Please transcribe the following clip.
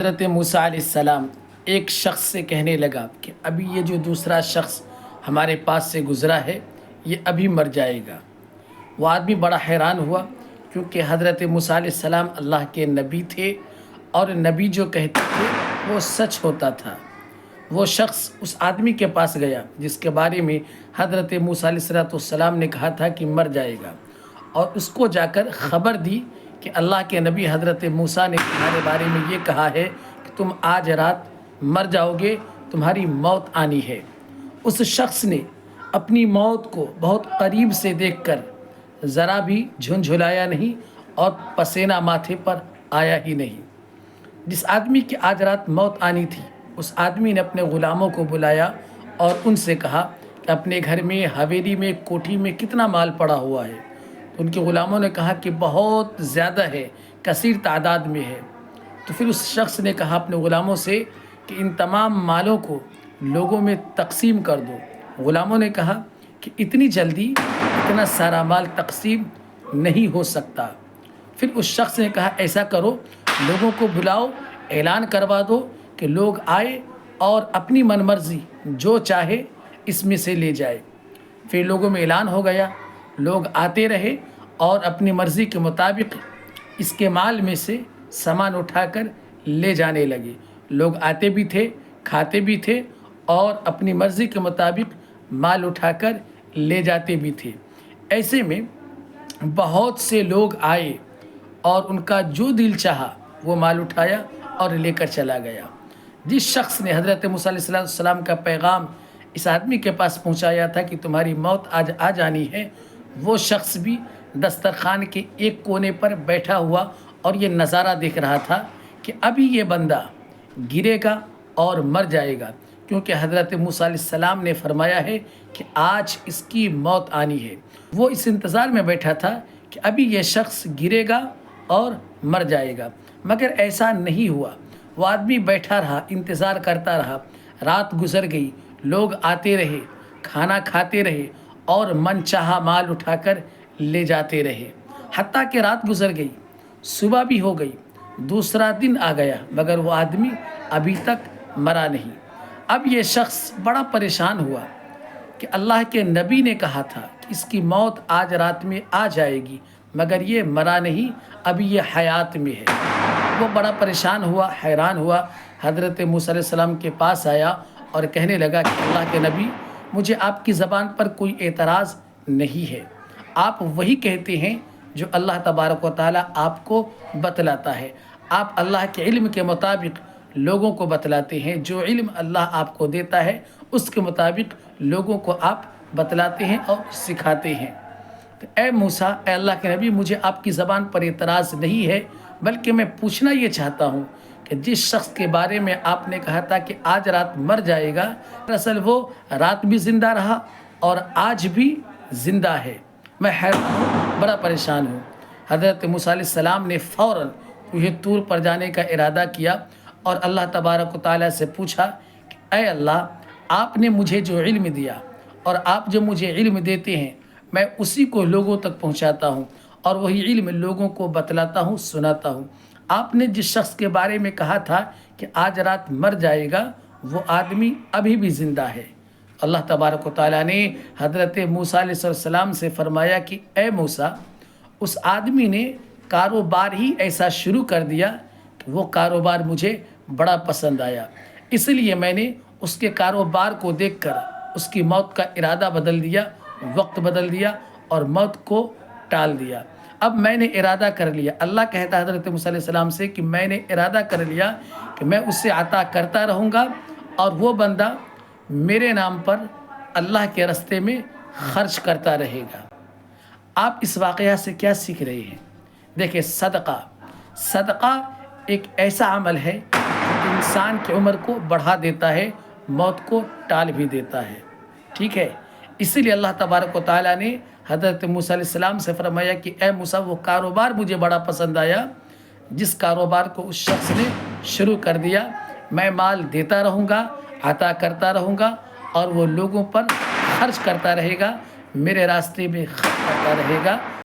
حضرت موسیٰ علیہ السلام ایک شخص سے کہنے لگا کہ ابھی یہ جو دوسرا شخص ہمارے پاس سے گزرا ہے یہ ابھی مر جائے گا۔ وہ آدمی بڑا حیران ہوا کیونکہ حضرت موسیٰ علیہ السلام اللہ کے نبی تھے اور نبی جو کہتے تھے وہ سچ ہوتا تھا۔ وہ شخص اس آدمی کے پاس گیا جس کے بارے میں حضرت موسیٰ علیہ السلام نے کہا تھا کہ مر جائے گا، اور اس کو جا کر خبر دی کہ اللہ کے نبی حضرت موسیٰ نے تمہارے بارے میں یہ کہا ہے کہ تم آج رات مر جاؤ گے، تمہاری موت آنی ہے۔ اس شخص نے اپنی موت کو بہت قریب سے دیکھ کر ذرا بھی جھنجھلایا نہیں اور پسینہ ماتھے پر آیا ہی نہیں۔ جس آدمی کی آج رات موت آنی تھی اس آدمی نے اپنے غلاموں کو بلایا اور ان سے کہا کہ اپنے گھر میں، حویلی میں، کوٹھی میں کتنا مال پڑا ہوا ہے۔ تو ان کے غلاموں نے کہا کہ بہت زیادہ ہے، کثیر تعداد میں ہے۔ تو پھر اس شخص نے کہا اپنے غلاموں سے کہ ان تمام مالوں کو لوگوں میں تقسیم کر دو۔ غلاموں نے کہا کہ اتنی جلدی اتنا سارا مال تقسیم نہیں ہو سکتا۔ پھر اس شخص نے کہا ایسا کرو، لوگوں کو بلاؤ، اعلان کروا دو کہ لوگ آئے اور اپنی من مرضی جو چاہے اس میں سے لے جائے۔ پھر لوگوں میں اعلان ہو گیا، لوگ آتے رہے اور اپنی مرضی کے مطابق اس کے مال میں سے سامان اٹھا کر لے جانے لگے۔ لوگ آتے بھی تھے، کھاتے بھی تھے اور اپنی مرضی کے مطابق مال اٹھا کر لے جاتے بھی تھے۔ ایسے میں بہت سے لوگ آئے اور ان کا جو دل چاہا وہ مال اٹھایا اور لے کر چلا گیا۔ جس شخص نے حضرت موسیٰ علیہ السلام کا پیغام اس آدمی کے پاس پہنچایا تھا کہ تمہاری موت آج آ جانی ہے، وہ شخص بھی دسترخوان کے ایک کونے پر بیٹھا ہوا اور یہ نظارہ دیکھ رہا تھا کہ ابھی یہ بندہ گرے گا اور مر جائے گا، کیونکہ حضرت موسیٰ علیہ السلام نے فرمایا ہے کہ آج اس کی موت آنی ہے۔ وہ اس انتظار میں بیٹھا تھا کہ ابھی یہ شخص گرے گا اور مر جائے گا، مگر ایسا نہیں ہوا۔ وہ آدمی بیٹھا رہا، انتظار کرتا رہا۔ رات گزر گئی، لوگ آتے رہے، کھانا کھاتے رہے اور من چاہا مال اٹھا کر لے جاتے رہے، حتیٰ کہ رات گزر گئی، صبح بھی ہو گئی، دوسرا دن آ گیا، مگر وہ آدمی ابھی تک مرا نہیں۔ اب یہ شخص بڑا پریشان ہوا کہ اللہ کے نبی نے کہا تھا کہ اس کی موت آج رات میں آ جائے گی، مگر یہ مرا نہیں، ابھی یہ حیات میں ہے۔ وہ بڑا پریشان ہوا، حیران ہوا، حضرت موسیٰ علیہ السلام کے پاس آیا اور کہنے لگا کہ اللہ کے نبی، مجھے آپ کی زبان پر کوئی اعتراض نہیں ہے۔ آپ وہی کہتے ہیں جو اللہ تبارک و تعالیٰ آپ کو بتلاتا ہے۔ آپ اللہ کے علم کے مطابق لوگوں کو بتلاتے ہیں، جو علم اللہ آپ کو دیتا ہے اس کے مطابق لوگوں کو آپ بتلاتے ہیں اور سکھاتے ہیں۔ تو اے موسیٰ، اے اللہ کے نبی، مجھے آپ کی زبان پر اعتراض نہیں ہے، بلکہ میں پوچھنا یہ چاہتا ہوں کہ جس شخص کے بارے میں آپ نے کہا تھا کہ آج رات مر جائے گا، دراصل وہ رات بھی زندہ رہا اور آج بھی زندہ ہے۔ میں حیران ہوں، بڑا پریشان ہوں۔ حضرت موسیٰ علیہ السلام نے فوراً کوہ طور پر جانے کا ارادہ کیا اور اللہ تبارک و تعالیٰ سے پوچھا کہ اے اللہ، آپ نے مجھے جو علم دیا اور آپ جو مجھے علم دیتے ہیں میں اسی کو لوگوں تک پہنچاتا ہوں اور وہی علم لوگوں کو بتلاتا ہوں، سناتا ہوں۔ آپ نے جس شخص کے بارے میں کہا تھا کہ آج رات مر جائے گا، وہ آدمی ابھی بھی زندہ ہے۔ اللہ تبارک و تعالیٰ نے حضرت موسیٰ علیہ السلام سے فرمایا کہ اے موسیٰ، اس آدمی نے کاروبار ہی ایسا شروع کر دیا کہ وہ کاروبار مجھے بڑا پسند آیا، اس لیے میں نے اس کے کاروبار کو دیکھ کر اس کی موت کا ارادہ بدل دیا، وقت بدل دیا اور موت کو ٹال دیا۔ اب میں نے ارادہ کر لیا، اللہ کہتا ہے حضرت موسیٰ علیہ السلام سے کہ میں نے ارادہ کر لیا کہ میں اس سے عطا کرتا رہوں گا اور وہ بندہ میرے نام پر اللہ کے راستے میں خرچ کرتا رہے گا۔ آپ اس واقعہ سے کیا سیکھ رہے ہیں؟ دیکھیں، صدقہ ایک ایسا عمل ہے جو انسان کی عمر کو بڑھا دیتا ہے، موت کو ٹال بھی دیتا ہے، ٹھیک ہے؟ اسی لیے اللہ تبارک و تعالیٰ نے حضرت موسیٰ علیہ السلام سے فرمایا کہ اے موسیٰ، وہ کاروبار مجھے بڑا پسند آیا جس کاروبار کو اس شخص نے شروع کر دیا۔ میں مال دیتا رہوں گا، عطا کرتا رہوں گا اور وہ لوگوں پر خرچ کرتا رہے گا، میرے راستے میں خرچ کرتا رہے گا۔